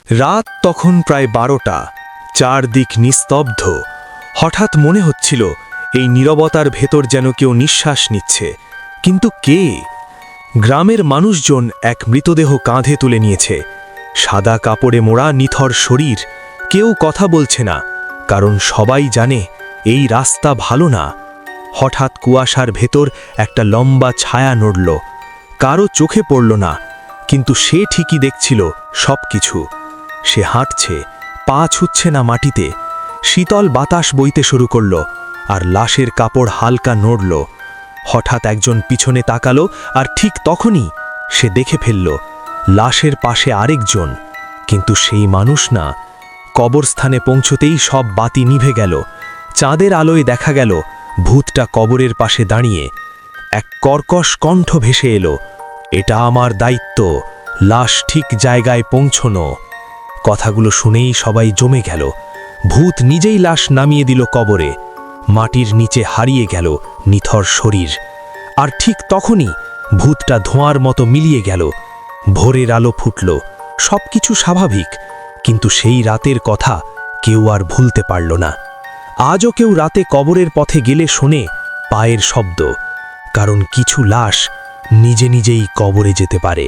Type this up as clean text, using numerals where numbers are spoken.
রাত তখন প্রায় 12টা, চারদিক নিস্তব্ধ। হঠাৎ মনে হচ্ছিল এই নীরবতার ভেতর যেন কেউ নিঃশ্বাস নিচ্ছে, কিন্তু কে? গ্রামের মানুষজন এক মৃতদেহ কাঁধে তুলে নিয়েছে, সাদা কাপড়ে মোড়া নিথর শরীর। কেউ কথা বলছে না, কারণ সবাই জানে এই রাস্তা ভালো না। হঠাৎ কুয়াশার ভেতর একটা লম্বা ছায়া নড়ল, কারো চোখে পড়ল না, কিন্তু সে ঠিকই দেখছিল সবকিছু। সে হাঁটছে, পা ছুঁচ্ছে না মাটিতে। শীতল বাতাস বইতে শুরু করল, আর লাশের কাপড় হালকা নড়ল। হঠাৎ একজন পিছনে তাকালো, আর ঠিক তখনই সে দেখে ফেলল লাশের পাশে আরেকজন, কিন্তু সেই মানুষ না। কবরস্থানে পৌঁছতেই সব বাতি নিভে গেল। চাঁদের আলোয় দেখা গেল ভূতটা কবরের পাশে দাঁড়িয়ে। এক কর্কশ কণ্ঠ ভেসে এলো, এটা আমার দায়িত্ব, লাশ ঠিক জায়গায় পৌঁছনো। কথাগুলো শুনেই সবাই জমে গেল। ভূত নিজেই লাশ নামিয়ে দিল কবরে। মাটির নিচে হারিয়ে গেল নিথর শরীর। আর ঠিক তখনই ভূতটা ধোঁয়ার মতো মিলিয়ে গেল। ভোরের আলো ফুটল, সবকিছু স্বাভাবিক, কিন্তু সেই রাতের কথা কেউ আর ভুলতে পারল না। আজও কেউ রাতে কবরের পথে গেলে শোনে পায়ের শব্দ, কারণ কিছু লাশ নিজে নিজেই কবরে যেতে পারে।